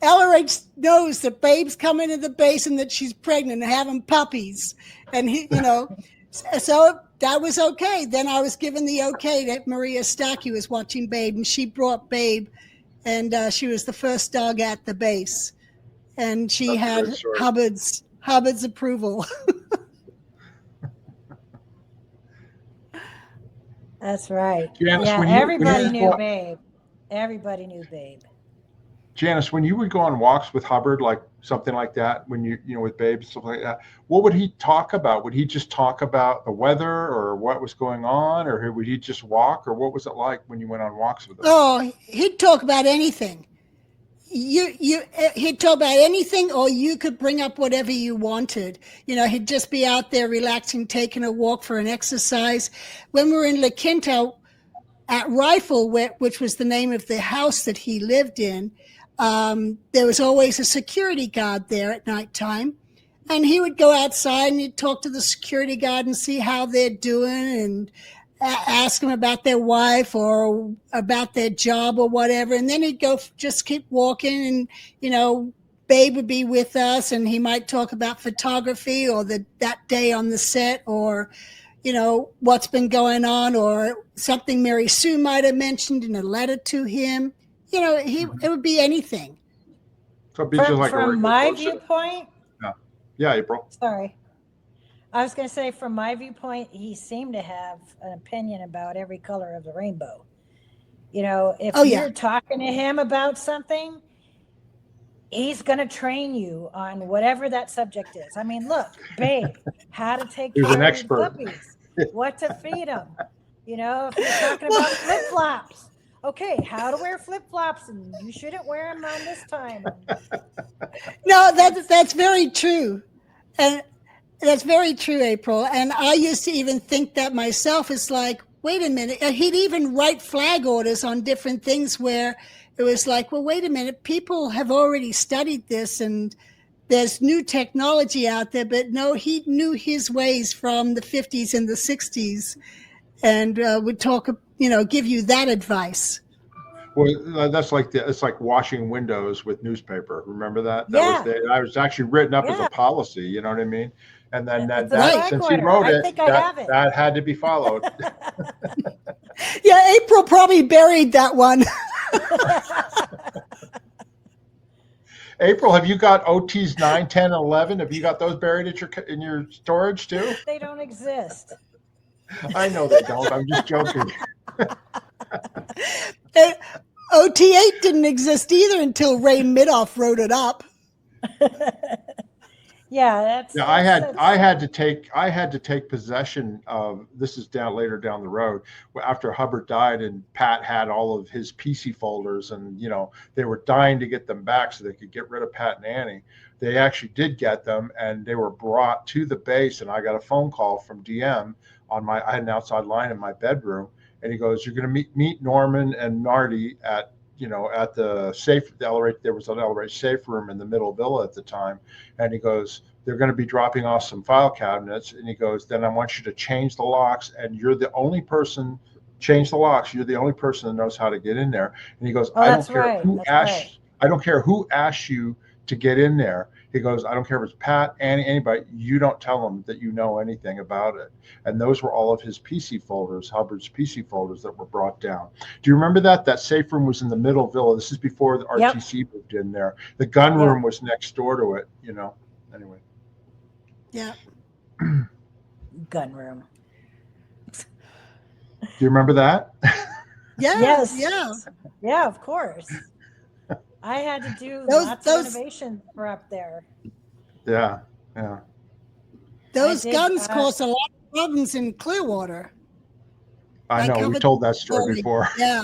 LRH knows that Babe's coming to the base and that she's pregnant and having puppies. And he, so that was okay. Then I was given the okay that Maria Starkey was watching Babe, and she brought Babe, and she was the first dog at the base. And she had Hubbard's approval. That's right. Janis, everybody knew Babe. Everybody knew Babe. Janis, when you would go on walks with Hubbard, like something like that, when with Babe and stuff like that, what would he talk about? Would he just talk about the weather or what was going on, or would he just walk, or what was it like when you went on walks with him? Oh, he'd talk about anything. He'd talk about anything, or you could bring up whatever you wanted. He'd just be out there relaxing, taking a walk for an exercise. When we were in La Quinta at Rifle, which was the name of the house that he lived in, there was always a security guard there at nighttime, and he would go outside and he'd talk to the security guard and see how they're doing and ask them about their wife or about their job or whatever. And then he'd go just keep walking, and, Babe would be with us and he might talk about photography or that day on the set, or, what's been going on, or something Mary Sue might have mentioned in a letter to him. It would be anything. So it'd be just like from my viewpoint. Yeah, April. Sorry. I was going to say, from my viewpoint, he seemed to have an opinion about every color of the rainbow. If you're talking to him about something, he's going to train you on whatever that subject is. I mean, look, Babe, how to take care of your puppies, what to feed them. If you're talking about flip-flops, okay, how to wear flip-flops, and you shouldn't wear them on this time. No, that's very true. And that's very true, April. And I used to even think that myself. It's like, wait a minute. He'd even write flag orders on different things where it was like, well, wait a minute. People have already studied this and there's new technology out there. But no, he knew his ways from the 50s and the 60s and would talk, give you that advice. Well, that's it's like washing windows with newspaper. Remember that? Yeah. That was actually written up as a policy. You know what I mean? And then since he order. wrote it, that had to be followed. Yeah, April probably buried that one. April, have you got OTs 9, 10, 11? Have you got those buried in your storage too? They don't exist. I know they don't. I'm just joking. OT8 didn't exist either until Ray Midoff wrote it up. I had to take possession of, this is later down the road, after Hubbard died, and Pat had all of his PC folders, and they were dying to get them back so they could get rid of Pat and Annie. They actually did get them, and they were brought to the base, and I got a phone call from DM I had an outside line in my bedroom, and he goes, "You're going to meet Norman and Marty at at the elevator, there was an elevator safe room in the middle villa at the time. And he goes, they're going to be dropping off some file cabinets. And he goes, then I want you to change the locks. And you're the only person, change the locks. You're the only person that knows how to get in there. And he goes, Oh, I don't that's care right. who That's asked, right. I don't care who asked you to get in there. He goes, I don't care if it's Pat, Annie, anybody, you don't tell them that you know anything about it. And those were all of his PC folders, Hubbard's PC folders that were brought down. Do you remember that? That safe room was in the middle villa. This is before the Yep. RTC moved in there. The gun Yep. room was next door to it, Anyway. Yeah. Gun room. Do you remember that? Yeah. Yes. Yeah. Yeah, of course. I had to do Those- lots those- of renovations for up there. Yeah. Those I did, guns caused a lot of problems in Clearwater. I I know. We covered told that story story. before Yeah.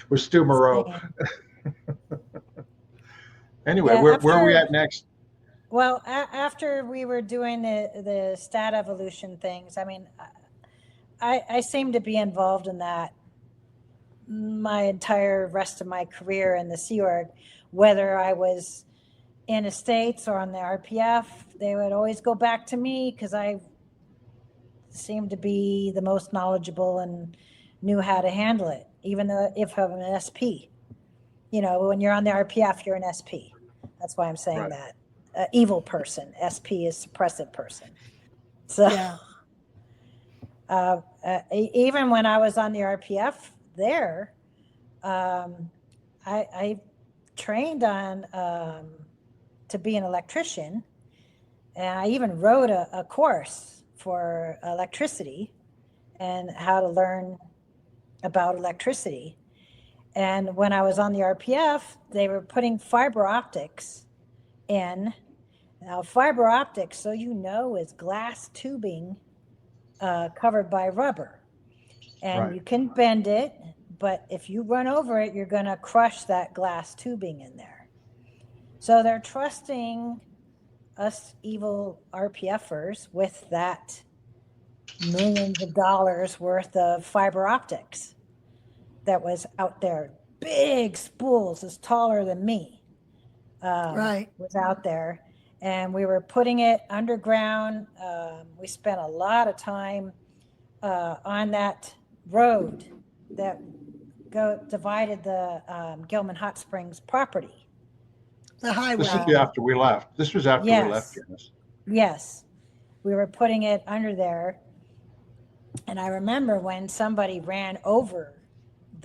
with Stu Moreau. Anyway, Yeah, where are we after- at next? Well, after we were doing the stat evolution things, I mean, I seem to be involved in that my entire rest of my career in the Sea Org, whether I was in the States or on the RPF, they would always go back to me because I seemed to be the most knowledgeable and knew how to handle it, even though if I'm an SP. When you're on the RPF, you're an SP. That's why I'm saying Right. that. Evil person. SP is suppressive person. So Yeah. even when I was on the RPF there, I trained on to be an electrician, and I even wrote a course for electricity and how to learn about electricity. And when I was on the RPF, they were putting fiber optics in. Now, fiber optics, so is glass tubing covered by rubber. And Right. you can bend it, but if you run over it, you're going to crush that glass tubing in there. So they're trusting us evil RPFers with that millions of dollars worth of fiber optics that was out there. Big spools as taller than me Right. was out there. And we were putting it underground. We spent a lot of time on that road that divided the Gilman Hot Springs property. The highway. This would be after we left. This was after we left, Janis. Yes. We were putting it under there. And I remember when somebody ran over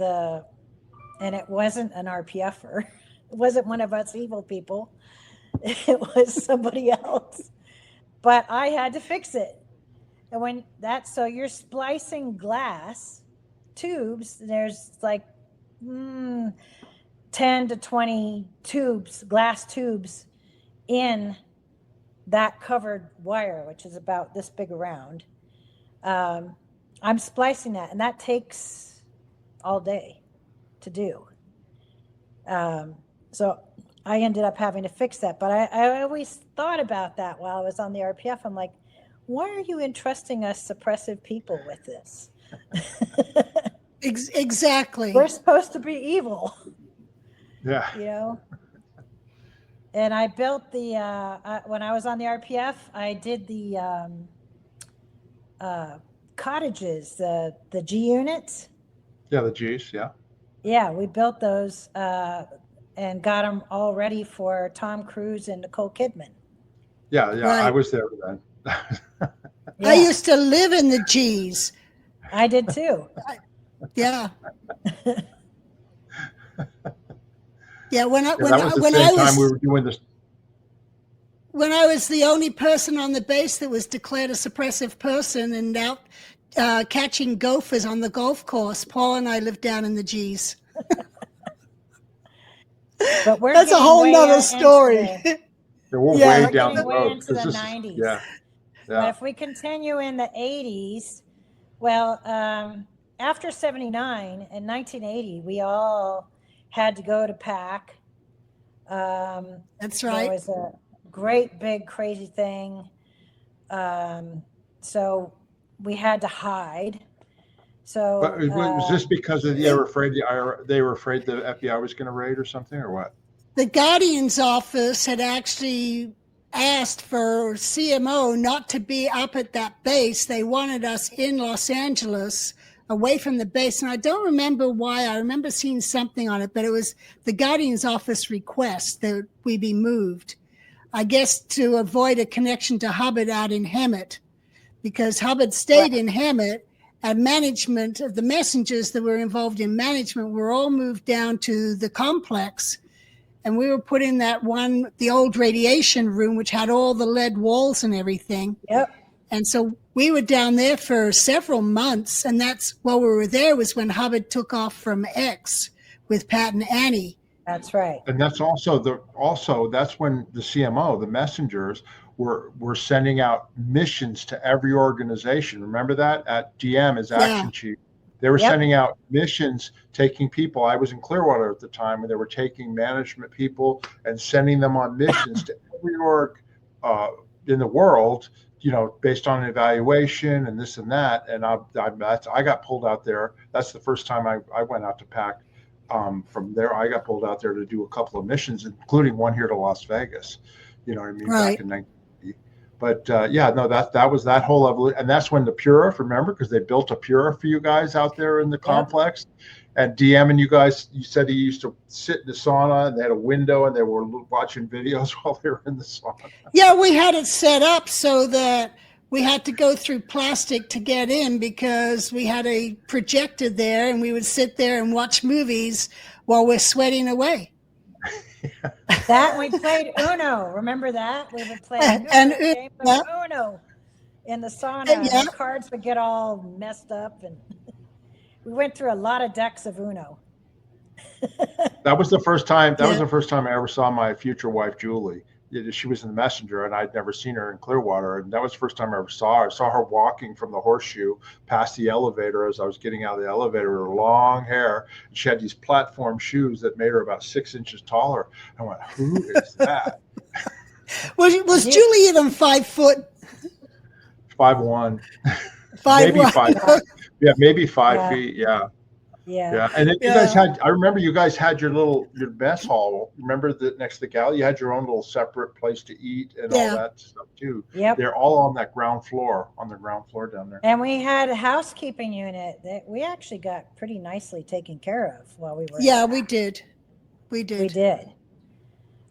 and it wasn't an RPFer. It wasn't one of us evil people. It was somebody else. But I had to fix it. And so you're splicing glass tubes. There's like 10 to 20 glass tubes in that covered wire, which is about this big around. I'm splicing that, and that takes all day to do. So I ended up having to fix that. But I always thought about that while I was on the RPF. I'm like, why are you entrusting us suppressive people with this? Exactly. We're supposed to be evil. Yeah. And I built when I was on the RPF, I did the cottages, the G units. Yeah, the G's, yeah. Yeah, we built those and got them all ready for Tom Cruise and Nicole Kidman. Yeah, Right. I was there then. I used to live in the G's. I did too. Yeah. Yeah, when I we were doing this. When I was the only person on the base that was declared a suppressive person and out catching gophers on the golf course, Paul and I lived down in the G's. But that's a whole nother story. We're way down the way road. into the 90s. Yeah. But if we continue in the 80s, well, after 79 in 1980, we all had to go to PAC. That's right. It was a great, big, crazy thing. So we had to hide. So But was this because of they were afraid they were afraid the FBI was going to raid or something, or what? The Guardian's office had actually asked for CMO not to be up at that base. They wanted us in Los Angeles, away from the base. And I don't remember why. I remember seeing something on it, but it was the Guardian's office request that we be moved, I guess, to avoid a connection to Hubbard out in Hemet, because Hubbard stayed in Hemet, and management of the messengers that were involved in management were all moved down to the complex. And we were put in that one, the old radiation room, which had all the lead walls and everything. Yep. And so we were down there for several months. And that's while we were there was when Hubbard took off from X with Pat and Annie. That's right. And that's also that's when the CMO, the messengers, were sending out missions to every organization. Remember that at DM as action chief. They were sending out missions, taking people. I was in Clearwater at the time, and they were taking management people and sending them on missions to every org in the world, based on an evaluation and this and that. And I got pulled out there. That's the first time I went out to PAC. From there, I got pulled out there to do a couple of missions, including one here to Las Vegas. You know what I mean? Right. Back in 1980. But that was that whole evolution. And that's when the Pura, remember, because they built a Pura for you guys out there in the complex. And DM and you guys, you said he used to sit in the sauna, and they had a window, and they were watching videos while they were in the sauna. Yeah, we had it set up so that we had to go through plastic to get in, because we had a projector there, and we would sit there and watch movies while we're sweating away. That we played Uno. Remember that? We would play Uno in the sauna. And the cards would get all messed up, and we went through a lot of decks of Uno. That was the first time. That was the first time I ever saw my future wife, Julie. She was in the messenger, and I'd never seen her in Clearwater. And that was the first time I ever saw her. I saw her walking from the horseshoe past the elevator as I was getting out of the elevator, her long hair. And she had these platform shoes that made her about 6 inches taller. I went, who is that? was Julie even 5 foot? 5'1". 5'1". Maybe 5. Yeah, maybe 5 feet. Yeah. Yeah. And then you guys I remember you guys had your mess hall. Remember that next to the galley, you had your own little separate place to eat and all that stuff too. Yep. They're all on that ground floor, down there. And we had a housekeeping unit that we actually got pretty nicely taken care of while we were. Yeah, we did. We did.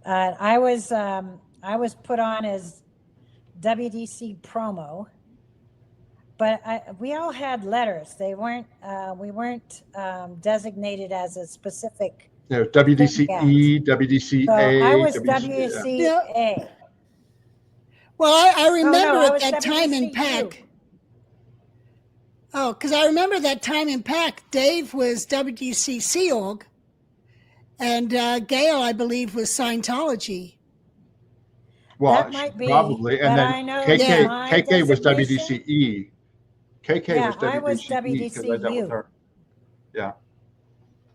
I was put on as WDC promo. But we all had letters. They weren't. We weren't designated as a specific. Yeah, WDCE, WDCA. So I was WDCA. Well, I remember at that time in PAC. Oh, because I remember that time in PAC, Dave was WDC Org, and Gail, I believe, was Scientology. Well, that might be, probably, and then KK was WDCE. KK was WDCE. I was WDCU. Yeah.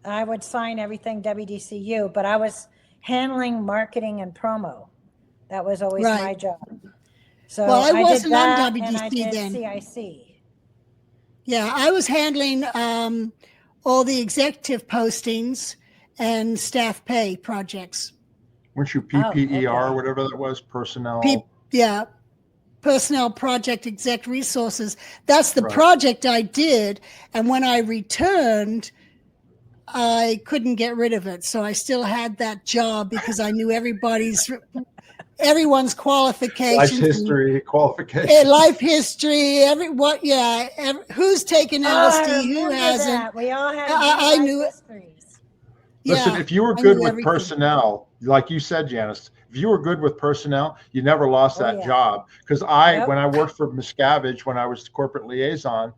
I would sign everything WDCU, but I was handling marketing and promo. That was always my job. So I wasn't did that, on WDC and I did then. CIC. Yeah, I was handling all the executive postings and staff pay projects. Weren't you PPER, whatever that was, personnel? Personnel Project Exec Resources. That's the project I did. And when I returned, I couldn't get rid of it. So I still had that job because I knew everyone's qualifications. Life history, who's taken LSD, who hasn't. That. We all had I knew histories. Listen, if you were good with personnel, like you said, Janis, if you were good with personnel, you never lost that job. Because when I worked for Miscavige, when I was corporate liaison,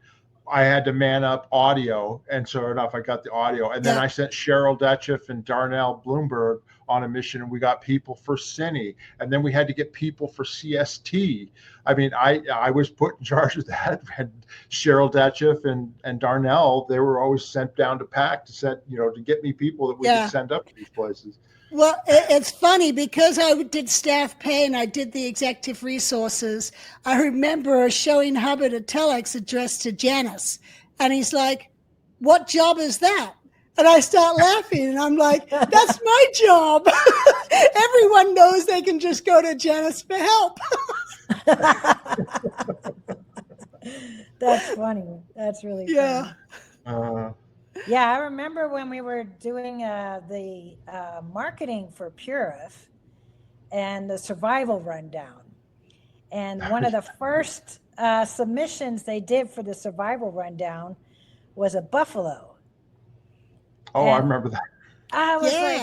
I had to man up audio. And sure enough, I got the audio. And then I sent Cheryl Detchiff and Darnell Bloomberg on a mission, and we got people for Cine. And then we had to get people for CST. I mean, I was put in charge of that. And Cheryl Detchiff and Darnell, they were always sent down to PAC to get me people that we could send up to these places. Well, it's funny because I did staff pay and I did the executive resources. I remember showing Hubbard a telex addressed to Janis, And he's like, what job is that? And I start laughing, and I'm like, that's my job. Everyone knows they can just go to Janis for help. That's funny. That's really Yeah. funny. Yeah, I remember when we were doing the marketing for Purif and the survival rundown. And one of the first submissions they did for the survival rundown was a buffalo. Oh, And I remember that. I was like,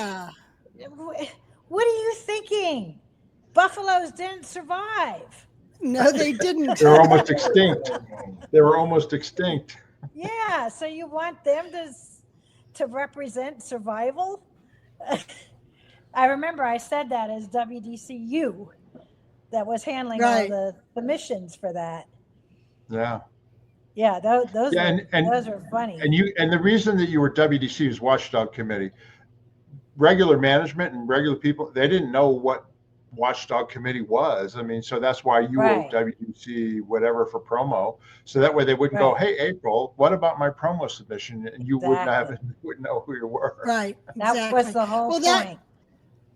what are you thinking? Buffaloes didn't survive. No, they didn't. They were almost extinct. They were almost extinct. Yeah, so you want them to represent survival? I remember I said that as WDCU that was handling all the submissions for that. Yeah. Yeah, those are funny. And the reason that you were WDC was Watchdog Committee. Regular management and regular people, they didn't know what Watchdog Committee was. I mean, so that's why you were WDC whatever for promo. So that way they wouldn't go, hey, April, what about my promo submission? And you wouldn't know who you were. Right. That was the whole point.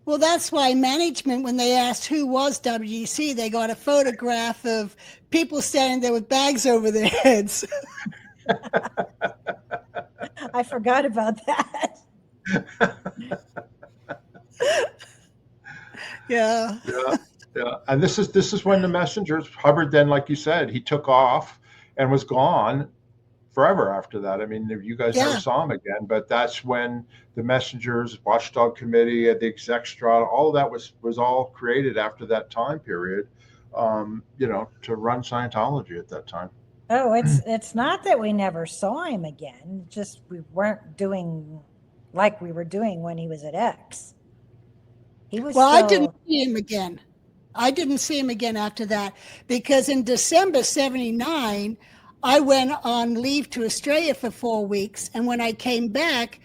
Well, that's why management, when they asked who was WDC, they got a photograph of people standing there with bags over their heads. I forgot about that. Yeah. And this is when the messengers, Hubbard then, like you said, he took off and was gone forever after that. I mean, you guys never saw him again, but that's when the messengers, Watchdog Committee, the exec strata, all of that was all created after that time period, to run Scientology at that time. Oh, it's not that we never saw him again. Just we weren't doing like we were doing when he was at X. He was I didn't see him again. I didn't see him again after that, because in December 79, I went on leave to Australia for 4 weeks. And when I came back,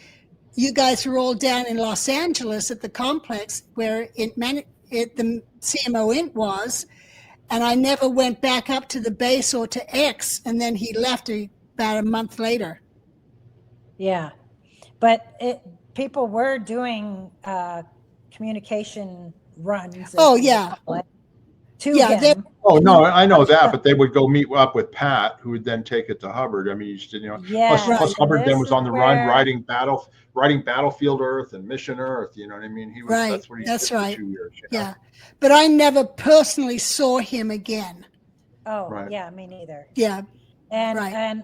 you guys were all down in Los Angeles at the complex where the CMO Int was. And I never went back up to the base or to X. And then he left about a month later. Yeah. But people were doing communication runs. Oh, yeah. Oh, no, I know that, but they would go meet up with Pat, who would then take it to Hubbard. I mean, plus Hubbard then was on the run writing Battlefield Earth and Mission Earth. You know what I mean? He was, that's what he did for 2 years. Yeah. But I never personally saw him again. Oh, yeah, me neither. Yeah. And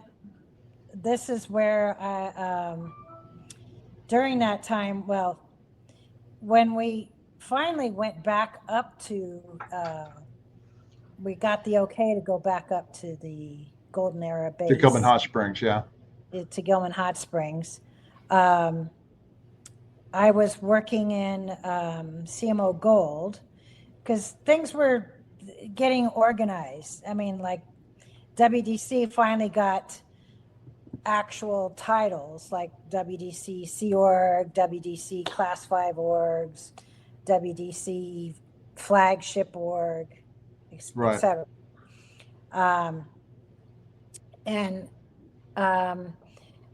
this is where I, during that time, when we finally went back up to, we got the okay to go back up to the Golden Era base. To Gilman Hot Springs, yeah. To Gilman Hot Springs. I was working in CMO Gold because things were getting organized. I mean, like WDC finally got actual titles like WDC Sea Org, WDC Class 5 Orgs, WDC Flagship Org, etc.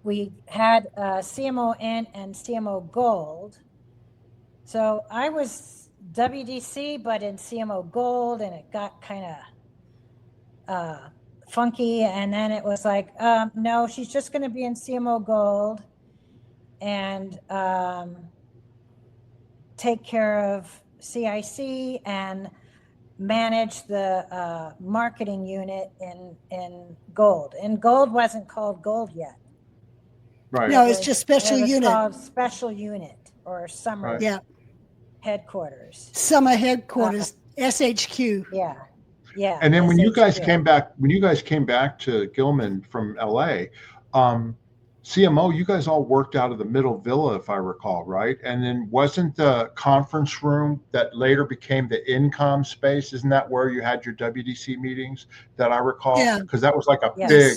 We had CMO Int and CMO Gold. So I was WDC, but in CMO Gold, and it got kind of funky. And then it was like, no, she's just going to be in CMO Gold and take care of CIC and manage the marketing unit in Gold. And Gold wasn't called Gold yet. Right. No, it's just special unit. It was called special unit or summer headquarters. Summer headquarters, SHQ. Yeah. Yeah. And then when you guys came back to Gilman from LA, CMO, you guys all worked out of the middle villa, if I recall, right? And then wasn't the conference room that later became the Incom space? Isn't that where you had your WDC meetings that I recall? Yeah. Because that was like a big,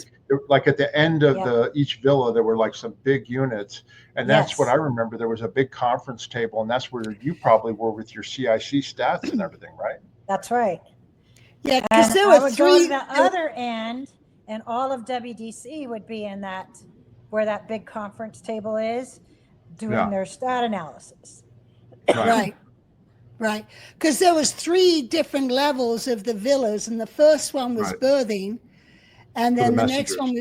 like at the end of each villa, there were like some big units. And that's what I remember. There was a big conference table, and that's where you probably were with your CIC stats and everything, right? That's right. Yeah, because there were go to the other end and all of WDC would be in that, where that big conference table is, doing their stat analysis. Right. Right. Because there was 3 different levels of the villas, and the first one was birthing. And then the next one and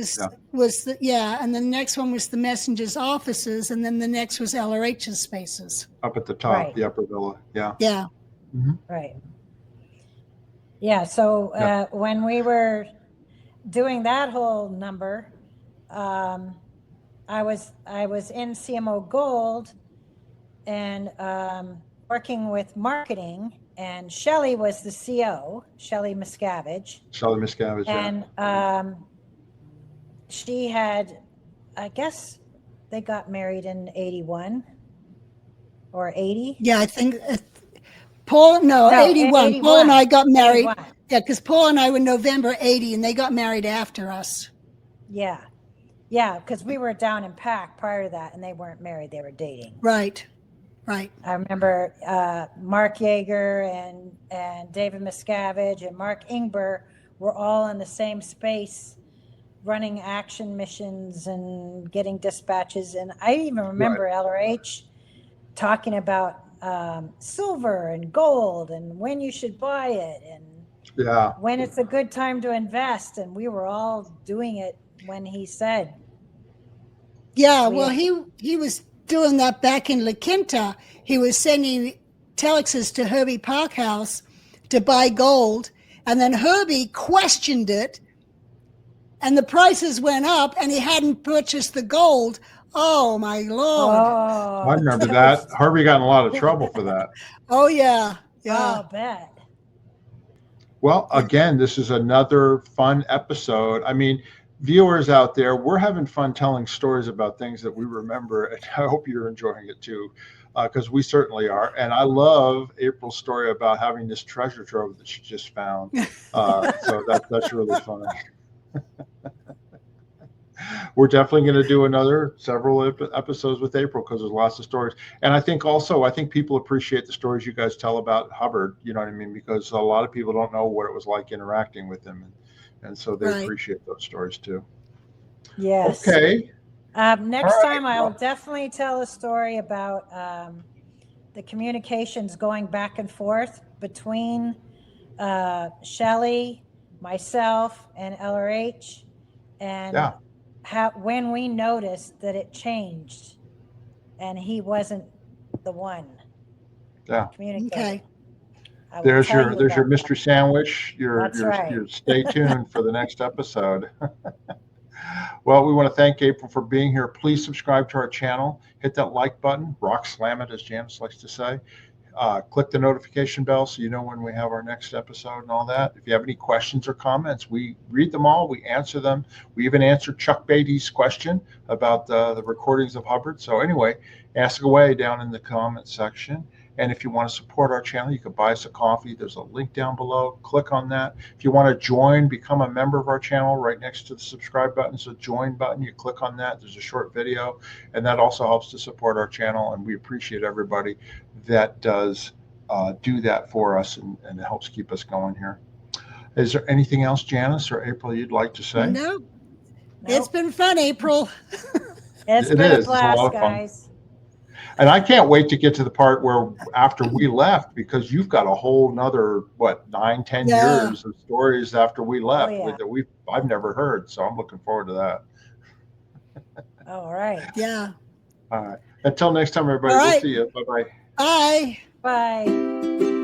the next one was the messengers' offices, and then the next was LRH's spaces. Up at the top, the upper villa. Yeah. Yeah. Mm-hmm. Right. Yeah. So when we were doing that whole number, I was in CMO Gold and working with marketing, and Shelley was the CO, Shelley Miscavige. And she had, I guess they got married in 81 or 80. Yeah, I think Paul, 81. 81. Paul and I got married. 81. Yeah, because Paul and I were November 80, and they got married after us. Yeah. Yeah, because we were down in PAC prior to that, and they weren't married. They were dating. Right. I remember Mark Yeager and David Miscavige and Mark Ingber were all in the same space running action missions and getting dispatches. And I even remember LRH talking about silver and gold and when you should buy it and when it's a good time to invest. And we were all doing it when he said. Yeah, well, he was doing that back in La Quinta. He was sending telexes to Herbie Parkhouse to buy gold, and then Herbie questioned it, and the prices went up, and he hadn't purchased the gold. Oh, my Lord. Oh, I remember that. Herbie got in a lot of trouble for that. Oh, yeah. I'll bet. Well, again, this is another fun episode. I mean, viewers out there, we're having fun telling stories about things that we remember, and I hope you're enjoying it too, because we certainly are. And I love April's story about having this treasure trove that she just found. So that's really funny. We're definitely going to do several episodes with April, because there's lots of stories. And I think people appreciate the stories you guys tell about Hubbard, you know what I mean? Because a lot of people don't know what it was like interacting with him. And so they appreciate those stories too. Yes. Okay. Next time I'll definitely tell a story about the communications going back and forth between Shelley, myself, and LRH, and when we noticed that it changed and he wasn't the one communicating. Okay. There's your mystery sandwich. That's right. Stay tuned for the next episode. Well, we want to thank April for being here. Please subscribe to our channel. Hit that like button. Rock slam it, as Janis likes to say. Click the notification bell so you know when we have our next episode and all that. If you have any questions or comments, we read them all. We answer them. We even answered Chuck Beatty's question about the recordings of Hubbard. So anyway, ask away down in the comments section. And if you want to support our channel, you can buy us a coffee. There's a link down below. Click on that. If you want to join, become a member of our channel, right next to the subscribe button, so join button, you click on that. There's a short video, and that also helps to support our channel. And we appreciate everybody that does do that for us, and it helps keep us going here. Is there anything else, Janis or April, you'd like to say? No. It's been fun, April. It's been a blast, guys. And I can't wait to get to the part where after we left, because you've got a whole nother, 9-10 years of stories after we left that I've never heard. So I'm looking forward to that. All right. Yeah. All right. Until next time, everybody. We'll see you. Bye-bye. Bye. Bye.